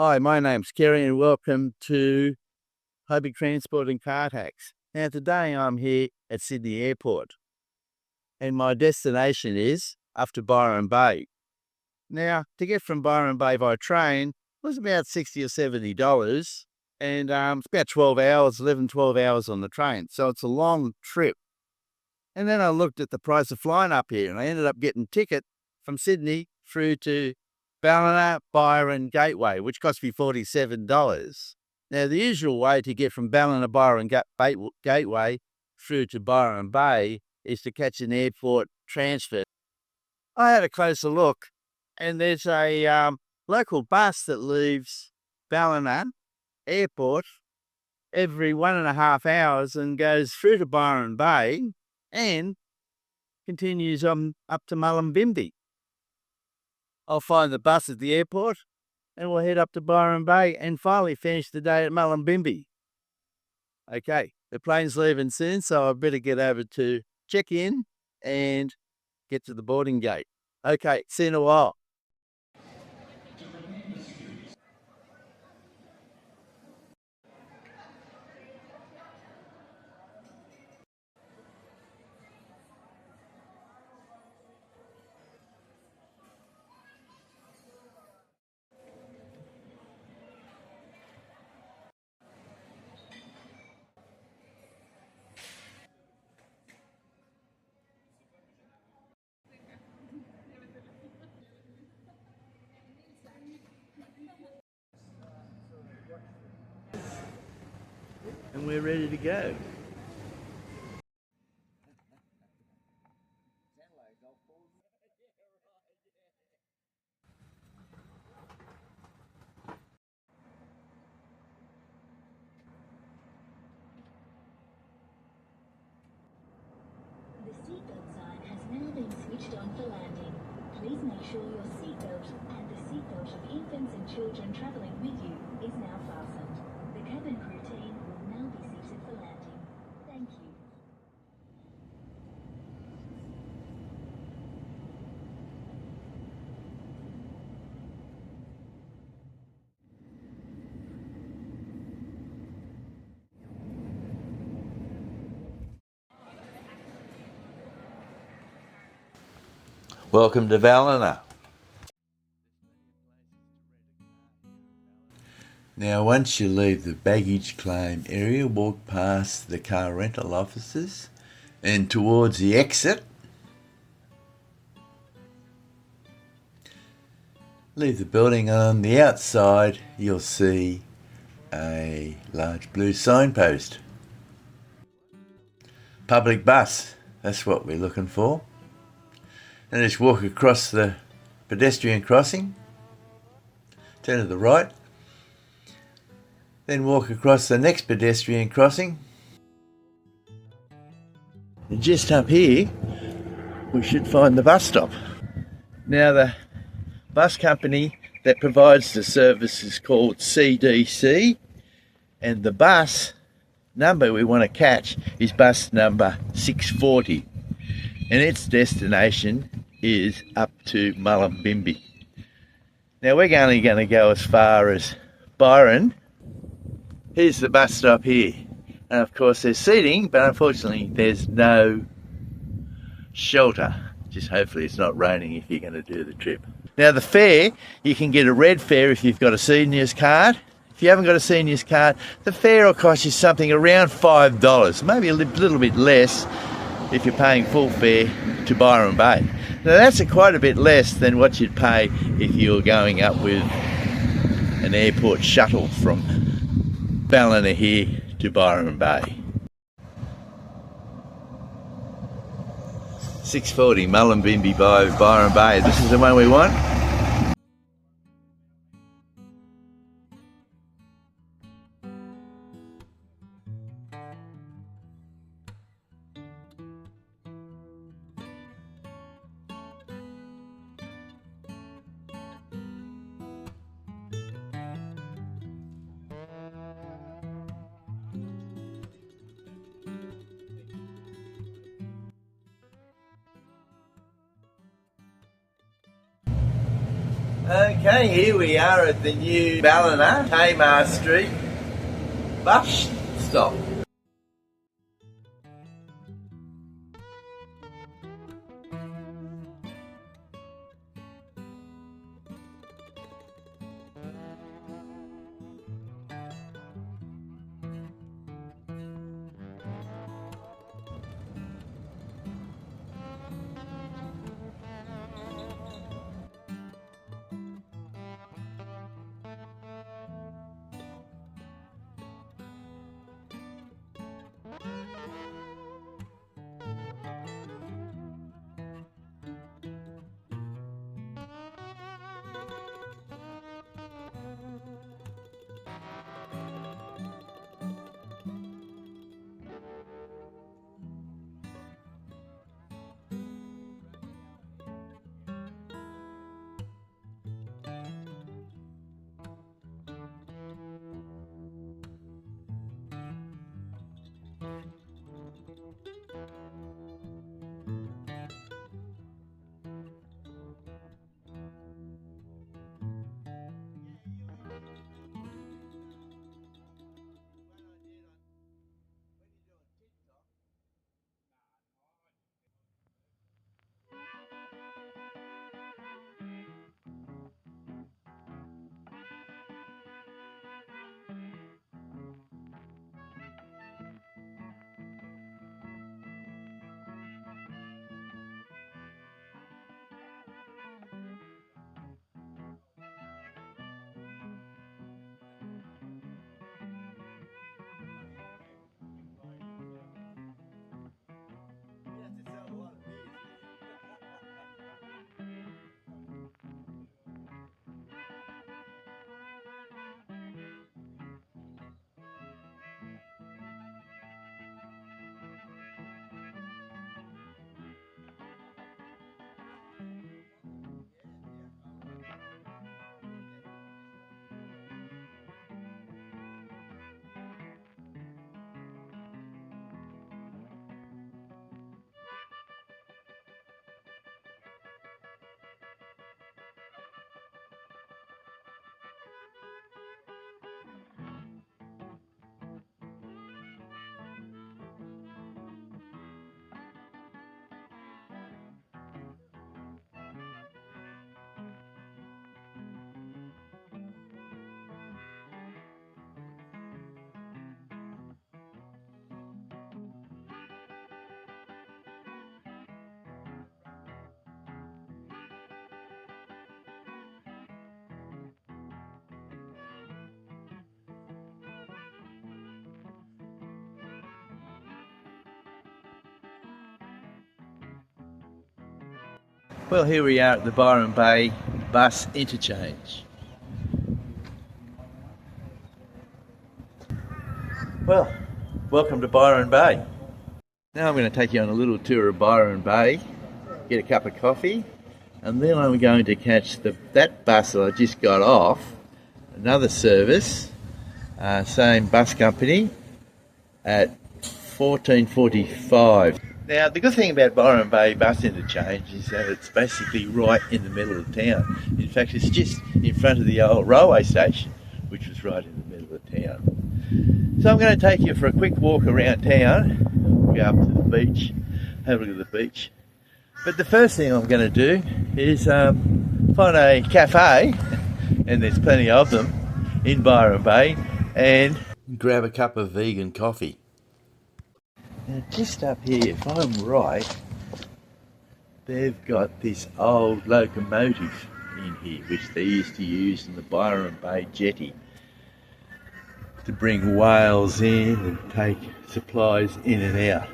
Hi, my name's Kerry and welcome to Hobby Transport and Car Tax. Now today I'm here at Sydney Airport and my destination is up to Byron Bay. Now to get from Byron Bay by train was about $60 or $70 and it's about 12 hours, 12 hours on the train. So it's a long trip. And then I looked at the price of flying up here and I ended up getting a ticket from Sydney through to Ballina-Byron Gateway, which cost me $47. Now, the usual way to get from Ballina-Byron Gateway through to Byron Bay is to catch an airport transfer. I had a closer look, and there's a local bus that leaves Ballina Airport every 1.5 hours and goes through to Byron Bay and continues up to Mullumbimby. I'll find the bus at the airport and we'll head up to Byron Bay and finally finish the day at Mullumbimby. Okay, the plane's leaving soon, so I better get over to check in and get to the boarding gate. Okay, see you in a while. And we're ready to go. The seatbelt sign has now been switched on for landing. Please make sure your seatbelt and the seatbelt of infants and children travelling with you is now fastened. The cabin crew team will now be seated for landing. Thank you. Welcome to Balina. Now, once you leave the baggage claim area, walk past the car rental offices and towards the exit. Leave the building. On the outside, you'll see a large blue signpost. Public bus, that's what we're looking for. And just walk across the pedestrian crossing, turn to the right, then walk across the next pedestrian crossing. And just up here, we should find the bus stop. Now, the bus company that provides the service is called CDC, and the bus number we want to catch is bus number 640, and its destination is up to Mullumbimby. Now, we're only going to go as far as Byron. Here's the bus stop here, and of course there's seating, but unfortunately there's no shelter. Just hopefully it's not raining if you're going to do the trip. Now, the fare, you can get a red fare if you've got a senior's card. If you haven't got a senior's card, the fare will cost you something around $5, maybe a little bit less if you're paying full fare to Byron Bay. Now, that's quite a bit less than what you'd pay if you were going up with an airport shuttle from Balina here to Byron Bay. 640 Mullumbimby by Byron Bay. This is the one we want. Okay, here we are at the new Ballina, Tamar Street bus stop. Well, here we are at the Byron Bay bus interchange. Well, welcome to Byron Bay. Now I'm going to take you on a little tour of Byron Bay, get a cup of coffee, and then I'm going to catch that bus that I just got off, another service, same bus company, at 14:45. Now, the good thing about Byron Bay bus interchange is that it's basically right in the middle of town. In fact, it's just in front of the old railway station, which was right in the middle of town. So I'm going to take you for a quick walk around town, go up to the beach, have a look at the beach. But the first thing I'm going to do is find a cafe, and there's plenty of them in Byron Bay, and grab a cup of vegan coffee. Now, just up here, if I'm right, they've got this old locomotive in here, which they used to use in the Byron Bay jetty to bring whales in and take supplies in and out.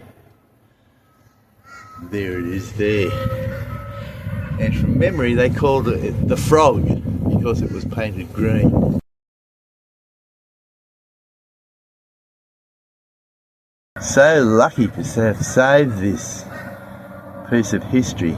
There it is there. And from memory, they called it the Frog because it was painted green. So lucky to have saved this piece of history.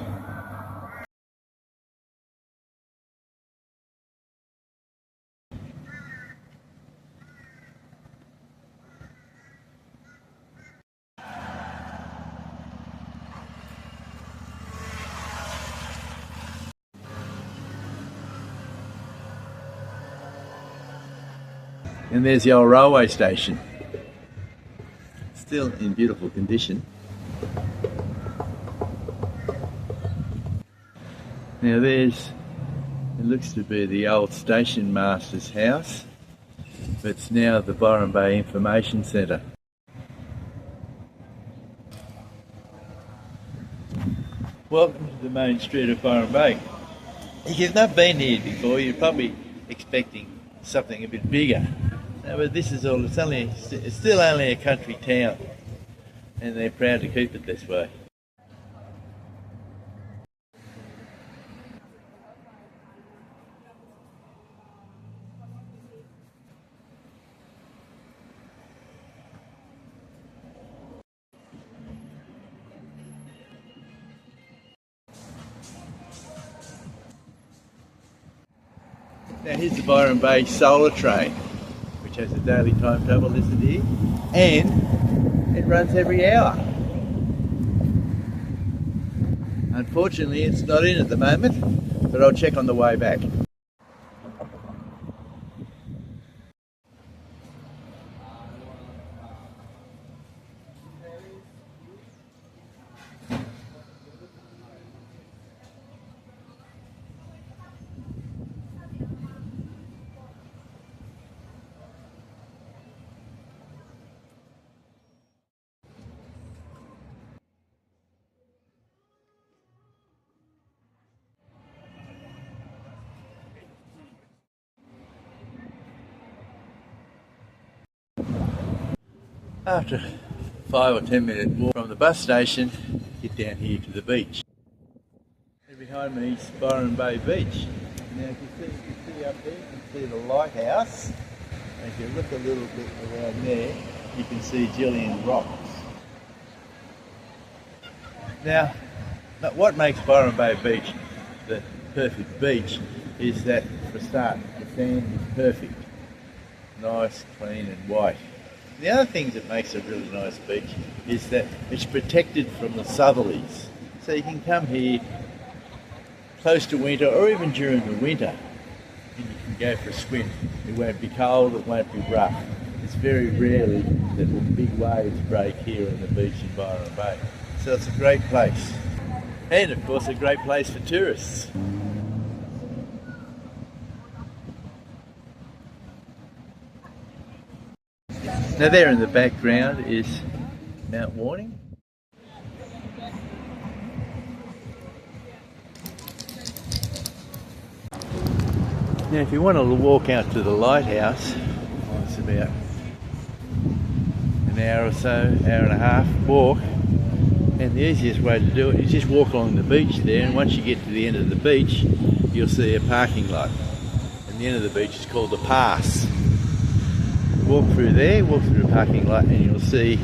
And there's the old railway station. Still in beautiful condition. Now it looks to be the old station master's house, but it's now the Byron Bay Information Centre. Welcome to the main street of Byron Bay. If you've not been here before, you're probably expecting something a bit bigger. No, but this is all, it's still only a country town, and they're proud to keep it this way. Now here's the Byron Bay solar train, which has a daily timetable listed here, and it runs every hour. Unfortunately it's not in at the moment, but I'll check on the way back. After 5 or 10 minute walk from the bus station, get down here to the beach. And behind me is Byron Bay Beach. Now you can see up there, you can see the lighthouse. And if you look a little bit around there, you can see Gillian Rocks. Now, what makes Byron Bay Beach the perfect beach is that, for a start, the sand is perfect. Nice, clean and white. The other thing that makes a really nice beach is that it's protected from the southerlies. So you can come here close to winter or even during the winter and you can go for a swim. It won't be cold, it won't be rough. It's very rarely that the big waves break here on the beach in Byron Bay. So it's a great place. And of course a great place for tourists. Now there in the background is Mount Warning. Now if you want to walk out to the lighthouse, it's about an hour or so, hour and a half walk, and the easiest way to do it is just walk along the beach there, and once you get to the end of the beach you'll see a parking lot, and the end of the beach is called the Pass. Walk through there, walk through the parking lot, and you'll see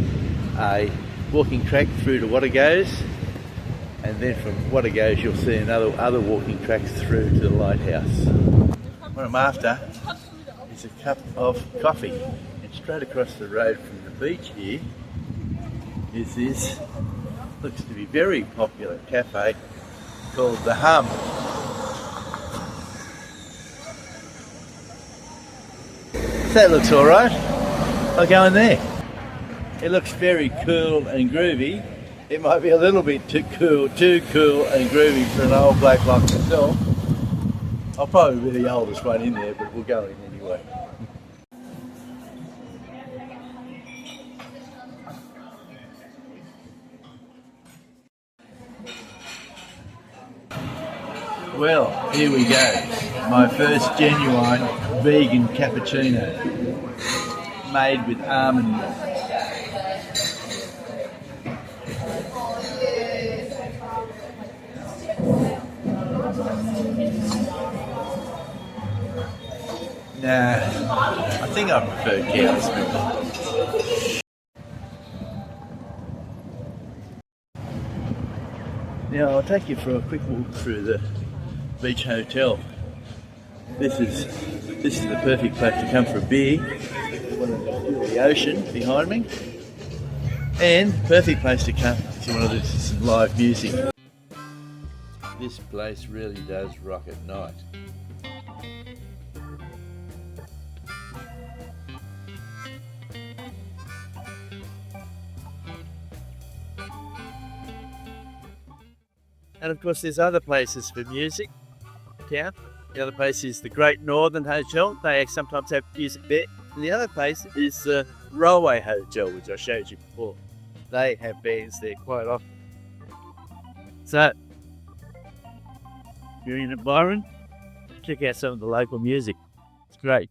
a walking track through to Watergoes, and then from Watergoes you'll see other walking tracks through to the lighthouse. What I'm after is a cup of coffee, and straight across the road from the beach here is this, looks to be very popular cafe called The Hum. That looks alright. I'll go in there. It looks very cool and groovy. It might be a little bit too cool and groovy for an old bloke like myself. I'll probably be the oldest one in there, but we'll go in anyway. Well, here we go. My first genuine vegan cappuccino, made with almond milk. Nah, I think I prefer cow's milk. Now I'll take you for a quick walk through the beach hotel. This is the perfect place to come for a beer. Feel the ocean behind me, and perfect place to come if you want to listen to some live music. This place really does rock at night. And of course there's other places for music in town. The other place is the Great Northern Hotel. They sometimes have music there. And the other place is the Railway Hotel, which I showed you before. They have bands there quite often. So, if you're in at Byron, check out some of the local music. It's great.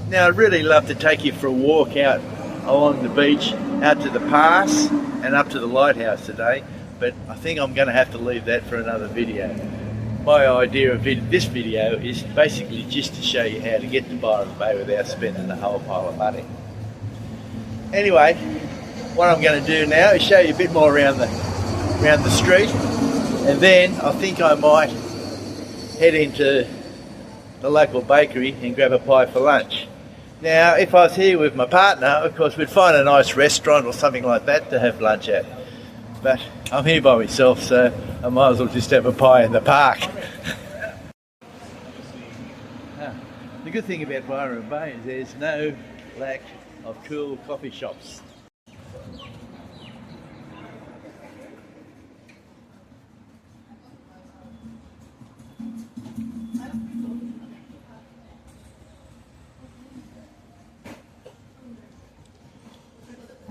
Now I'd really love to take you for a walk out along the beach, out to the pass and up to the lighthouse today, but I think I'm going to have to leave that for another video. My idea of this video is basically just to show you how to get to Byron Bay without spending a whole pile of money. Anyway, what I'm going to do now is show you a bit more around the street, and then I think I might head into the local bakery and grab a pie for lunch. Now, if I was here with my partner, of course, we'd find a nice restaurant or something like that to have lunch at. But I'm here by myself, so I might as well just have a pie in the park. The good thing about Byron Bay is there's no lack of cool coffee shops.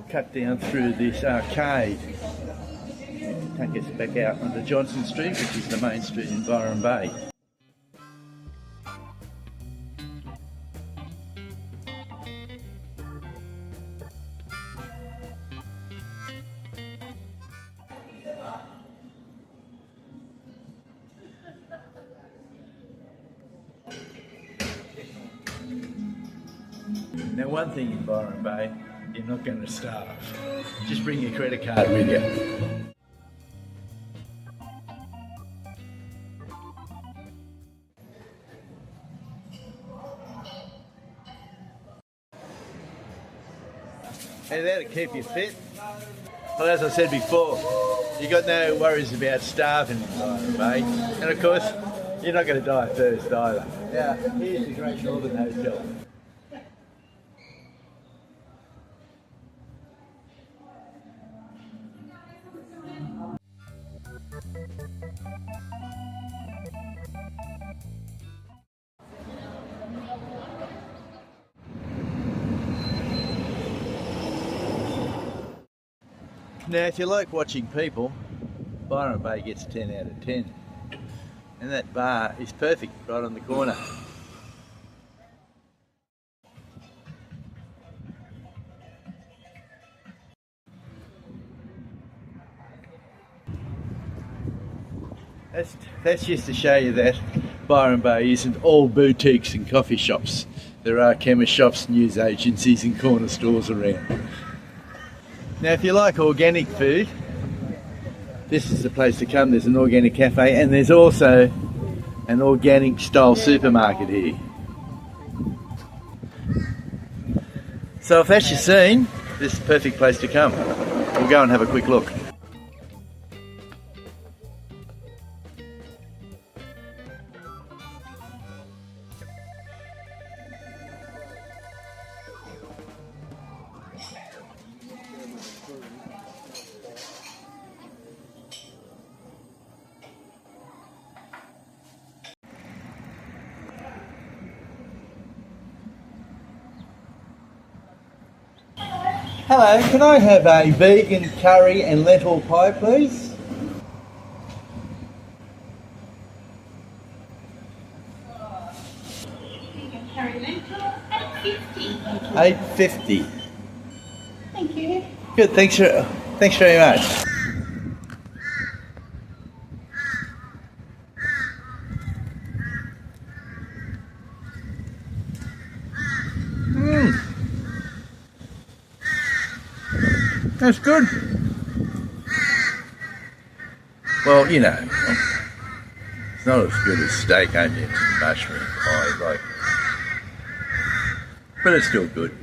Cut down through this arcade to take us back out onto Johnson Street, which is the main street in Byron Bay. Now, one thing in Byron Bay, you're not going to starve. Just bring your credit card with you. And that'll keep you fit. Well, as I said before, you got no worries about starving in Byron Bay. And of course, you're not going to die of thirst either. Now, here's the Great Northern Hotel. Now, if you like watching people, Byron Bay gets 10 out of 10. And that bar is perfect, right on the corner. That's just to show you that Byron Bay isn't all boutiques and coffee shops. There are chemist shops, news agencies and corner stores around. Now, if you like organic food, this is the place to come. There's an organic cafe and there's also an organic style supermarket here. So if that's your scene, this is the perfect place to come. We'll go and have a quick look. Hello, can I have a vegan curry and lentil pie, please? Vegan curry lentil, $8.50. $8.50. Thank you. Good, thanks very much. That's good. Well, you know, it's not as good as steak, onions, and mushroom pie, like, but it's still good.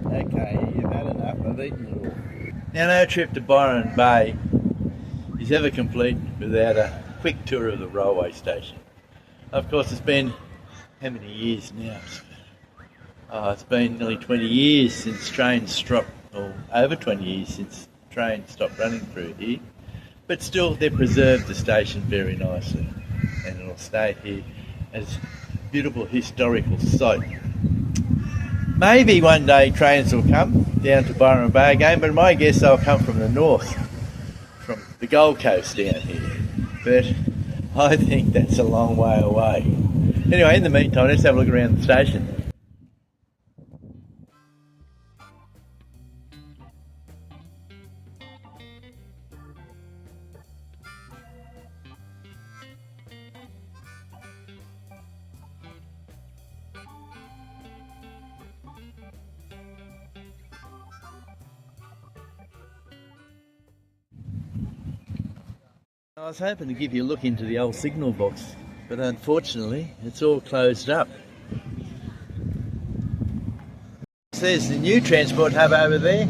Okay, you've had enough. I've eaten it all. Now, no trip to Byron Bay is ever complete without a quick tour of the railway station. Of course, it's been how many years now? It's been nearly 20 years since trains stopped, or over 20 years since trains stopped running through here. But still, they've preserved the station very nicely, and it'll stay here as a beautiful historical site. Maybe one day trains will come down to Byron Bay again, but my guess they'll come from the north, from the Gold Coast down here. But I think that's a long way away. Anyway, in the meantime, let's have a look around the station. I was hoping to give you a look into the old signal box, but unfortunately it's all closed up. There's the new transport hub over there,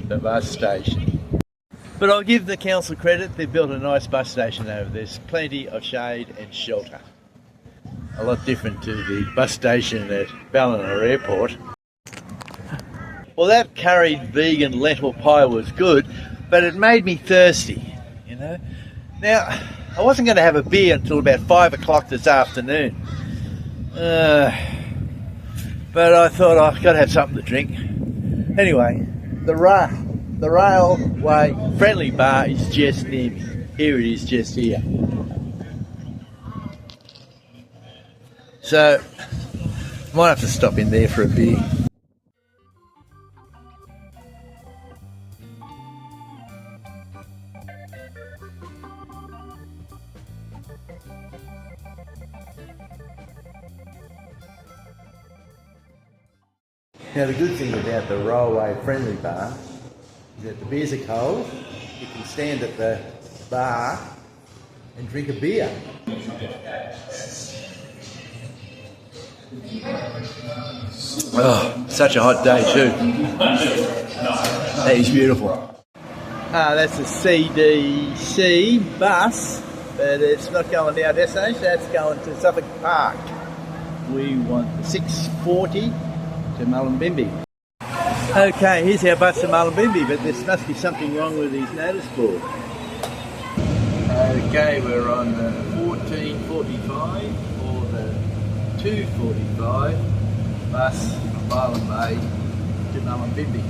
the bus station. But I'll give the council credit, they've built a nice bus station over there. There's plenty of shade and shelter. A lot different to the bus station at Ballina Airport. Well, that curried vegan lentil pie was good, but it made me thirsty, you know. Now, I wasn't going to have a beer until about 5 o'clock this afternoon. But I thought I've got to have something to drink. Anyway, the railway friendly bar is just near me. Here it is, just here. So, might have to stop in there for a beer. Now the good thing about the railway friendly bar is that the beers are cold, you can stand at the bar and drink a beer. Oh, such a hot day too. That is beautiful. That's a CDC bus, but it's not going to our destination, that's going to Suffolk Park. We want the 6:40 to Mullumbimby. Okay, here's our bus to Mullumbimby, but there must be something wrong with his notice board. Okay, we're on the 14:45 or the 2:45 bus from Byron Bay to Mullumbimby.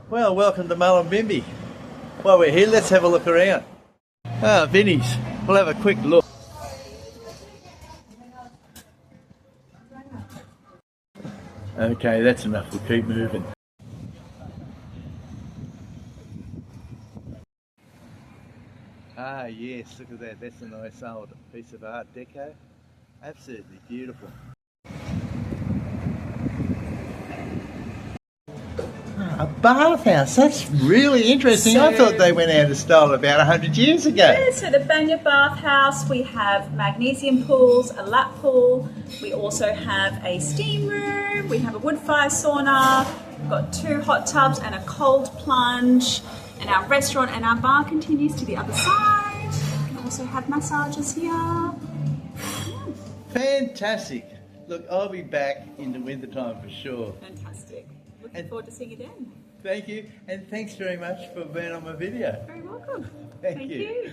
Well, welcome to Mullumbimby. While we're here, let's have a look around. Ah, Vinnie's. We'll have a quick look. Okay, that's enough. We'll keep moving. Ah, yes, look at that. That's a nice old piece of Art Deco. Absolutely beautiful. A bathhouse, that's really interesting. I thought they went out of style about 100 years ago. Yeah, so the Banya bathhouse, we have magnesium pools, a lap pool, we also have a steam room, we have a wood fire sauna, we've got 2 hot tubs and a cold plunge, and our restaurant and our bar continues to the other side. We also have massages here. Fantastic. Look, I'll be back in the winter time for sure. Fantastic. Looking forward to seeing you then. Thank you, and thanks very much for being on my video. Very welcome. Thank you.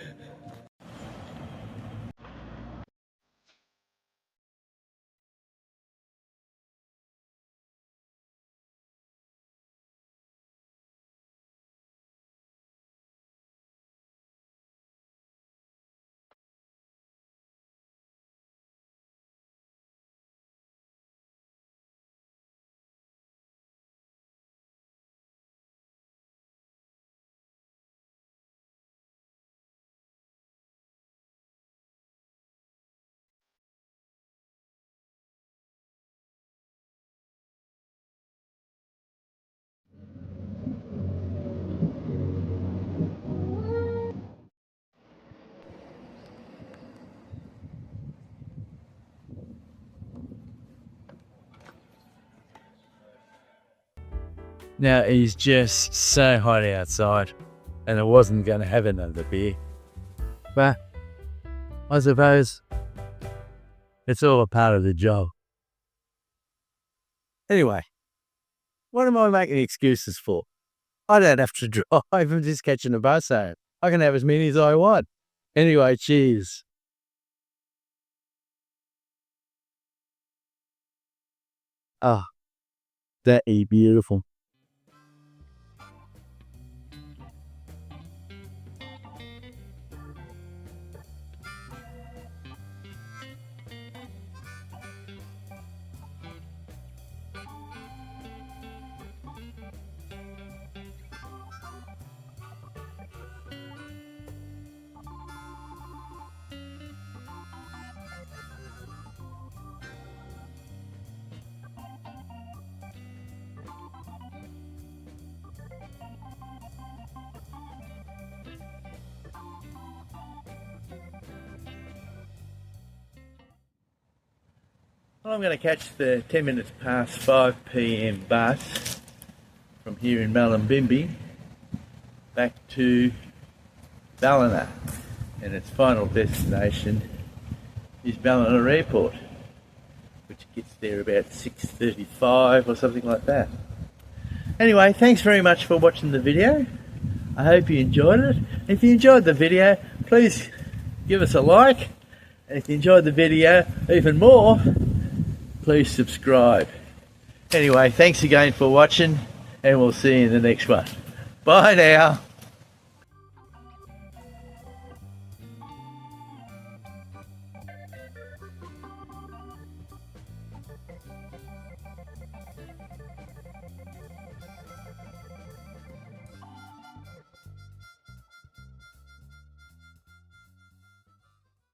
Now, it's just so hot outside, and I wasn't going to have another beer. But I suppose it's all a part of the job. Anyway, what am I making excuses for? I don't have to drive. I'm just catching a bus home. I can have as many as I want. Anyway, cheers. Ah, that is beautiful. Well, I'm going to catch the 10 minutes past 5 p.m. bus from here in Mullumbimby back to Balina, and its final destination is Ballina Airport, which gets there about 6:35 or something like that. Anyway, thanks very much for watching the video. I hope you enjoyed it. If you enjoyed the video, please give us a like, and if you enjoyed the video even more, please subscribe. Anyway, thanks again for watching, and we'll see you in the next one. Bye now.